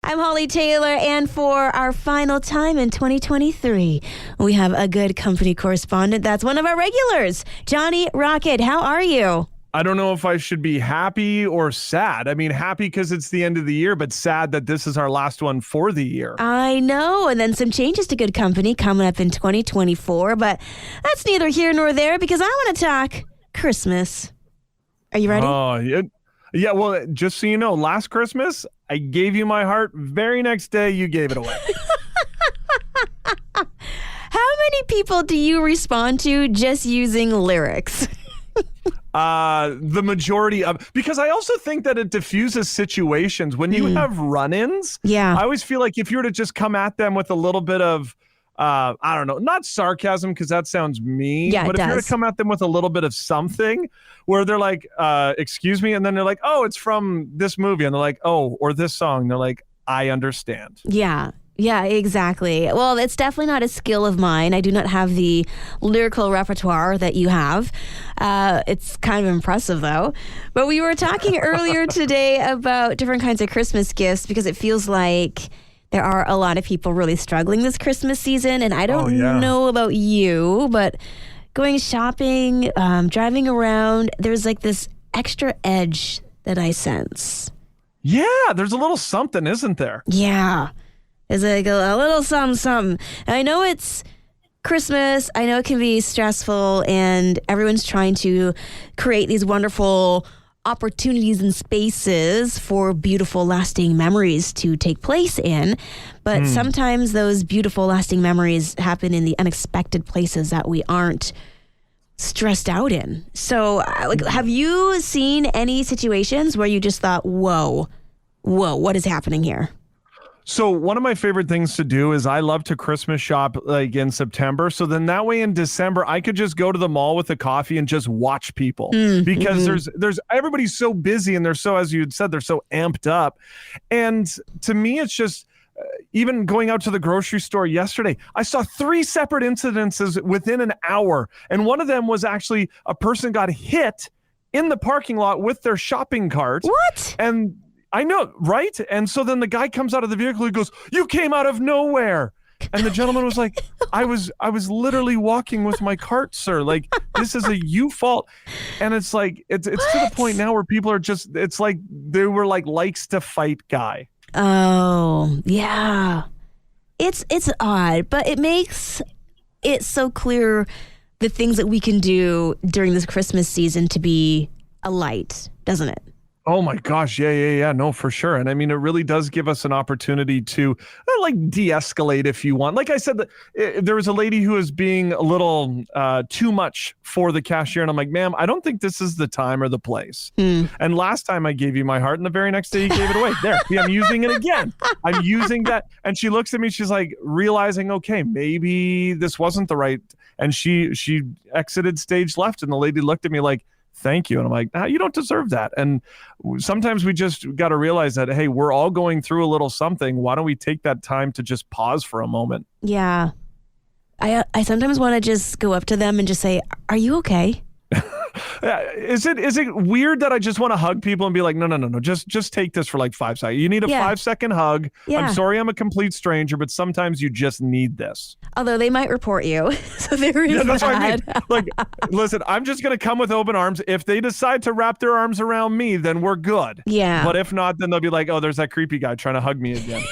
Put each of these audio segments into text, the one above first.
I'm Holly Taylor, and for our final time in 2023, we have a good company correspondent. That's one of our regulars, Johnny Rocket. How are you? I don't know if I should be happy or sad. I mean, happy because it's the end of the year, but sad that this is our last one for the year. I know, and then some changes to good company coming up in 2024, but that's neither here nor there because I want to talk Christmas. Are you ready? Oh, yeah. Well, just so you know, last Christmas, I gave you my heart. Very next day, you gave it away. How many people do you respond to just using lyrics? The majority of, because I also think that it diffuses situations when you have run-ins. Yeah. I always feel like if you were to just come at them with a little bit of, I don't know, not sarcasm because that sounds mean, but if you were to come at them with a little bit of something where they're like, excuse me, and then they're like, oh, it's from this movie, and they're like, oh, or this song, they're like, I understand. Yeah, exactly. Well, it's definitely not a skill of mine. I do not have the lyrical repertoire that you have. It's kind of impressive, though. But we were talking earlier today about different kinds of Christmas gifts because it feels like there are a lot of people really struggling this Christmas season. And I don't know about you, but going shopping, driving around, there's like this extra edge that I sense. Yeah, there's a little something, isn't there? Yeah. It's like a little something. And I know it's Christmas. I know it can be stressful, and everyone's trying to create these wonderful opportunities and spaces for beautiful, lasting memories to take place in. But sometimes those beautiful, lasting memories happen in the unexpected places that we aren't stressed out in. So, have you seen any situations where you just thought, whoa, what is happening here? So one of my favorite things to do is I love to Christmas shop like in September. So then that way in December, I could just go to the mall with a coffee and just watch people because there's everybody's so busy and they're so, as you had said, they're so amped up. And to me, it's just even going out to the grocery store yesterday, I saw 3 separate incidences within an hour. And one of them was actually a person got hit in the parking lot with their shopping cart. What? And I know, right? And so then the guy comes out of the vehicle. He goes, "You came out of nowhere." And the gentleman was like, I was literally walking with my cart, sir. Like, this is a you fault. And it's like, it's to the point now where people are just, it's like they were like likes to fight guy. Oh, yeah. It's odd, but it makes it so clear the things that we can do during this Christmas season to be a light, doesn't it? Oh my gosh. Yeah. No, for sure. And I mean, it really does give us an opportunity to like de-escalate if you want. Like I said, there was a lady who was being a little too much for the cashier. And I'm like, ma'am, I don't think this is the time or the place. And last time I gave you my heart and the very next day you gave it away. There, see, I'm using it again. I'm using that. And she looks at me, she's like realizing, okay, maybe this wasn't the right. And she exited stage left. And the lady looked at me like, thank you. And I'm like, you don't deserve that. And sometimes we just got to realize that, hey, we're all going through a little something. Why don't we take that time to just pause for a moment? Yeah. I sometimes want to just go up to them and just say, are you okay? Is it weird that I just want to hug people and be like, no, just take this for like 5 seconds. You need a 5-second hug. Yeah. I'm sorry I'm a complete stranger, but sometimes you just need this. Although they might report you. So there is that's that. What I mean. Like, listen, I'm just going to come with open arms. If they decide to wrap their arms around me, then we're good. Yeah. But if not, then they'll be like, oh, there's that creepy guy trying to hug me again.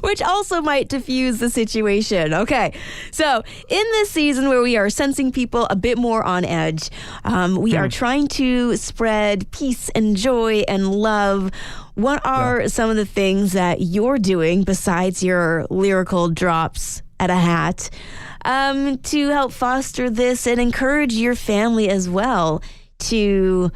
Which also might diffuse the situation. Okay, so in this season where we are sensing people a bit more on edge, we are trying to spread peace and joy and love. What are some of the things that you're doing besides your lyrical drops at a hat to help foster this and encourage your family as well to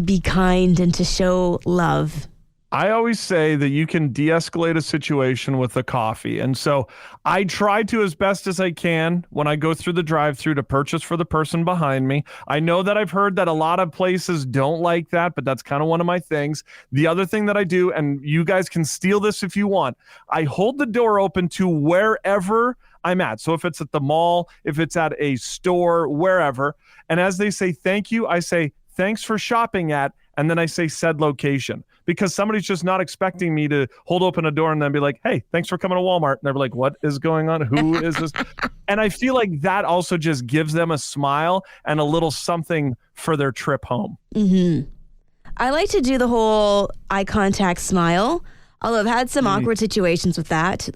be kind and to show love? I always say that you can de-escalate a situation with a coffee. And so I try to, as best as I can, when I go through the drive-thru to purchase for the person behind me. I know that I've heard that a lot of places don't like that, but that's kind of one of my things. The other thing that I do, and you guys can steal this if you want, I hold the door open to wherever I'm at. So if it's at the mall, if it's at a store, wherever, and as they say thank you, I say, thanks for shopping at, and then I say said location. because somebody's just not expecting me to hold open a door and then be like, hey, thanks for coming to Walmart. And they're like, what is going on? Who is this? And I feel like that also just gives them a smile and a little something for their trip home. Mm-hmm. I like to do the whole eye contact smile, although I've had some awkward situations with that.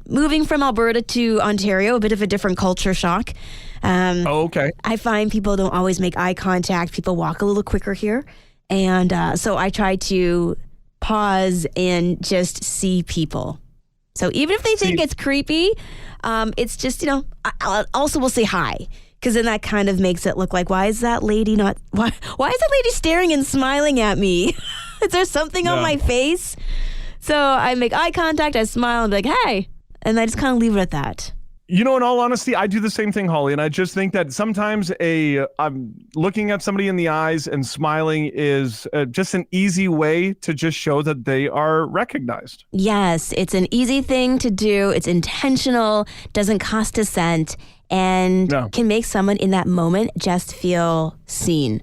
Moving from Alberta to Ontario, a bit of a different culture shock. Okay. I find people don't always make eye contact. People walk a little quicker here. And so I try to pause and just see people. So even if they think it's creepy, it's just, I also will say hi. Because then that kind of makes it look like, why is that lady why is that lady staring and smiling at me? Is there something on my face? So I make eye contact, I smile and be like, hey. And I just kind of leave it at that. In all honesty, I do the same thing, Holly. And I just think that sometimes I'm looking at somebody in the eyes and smiling is just an easy way to just show that they are recognized. Yes, it's an easy thing to do. It's intentional, doesn't cost a cent, and can make someone in that moment just feel seen.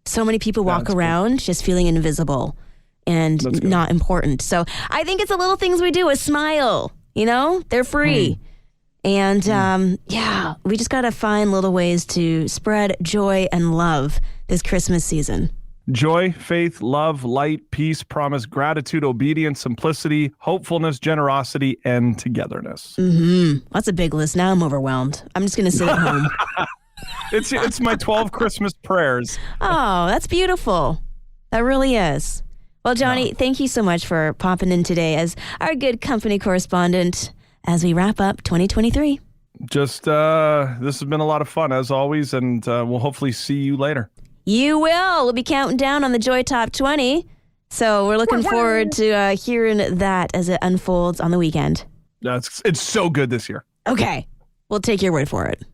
So many people walk around just feeling invisible and not important. So I think it's the little things we do, a smile, they're free. And we just got to find little ways to spread joy and love this Christmas season. Joy, faith, love, light, peace, promise, gratitude, obedience, simplicity, hopefulness, generosity, and togetherness. Mm-hmm. That's a big list. Now I'm overwhelmed. I'm just going to sit at home. It's my 12 Christmas prayers. Oh, that's beautiful. That really is. Well, Johnny, thank you so much for popping in today as our good company correspondent as we wrap up 2023. Just, this has been a lot of fun as always, and we'll hopefully see you later. You will. We'll be counting down on the Joy Top 20. So we're looking forward to hearing that as it unfolds on the weekend. It's so good this year. Okay. We'll take your word for it.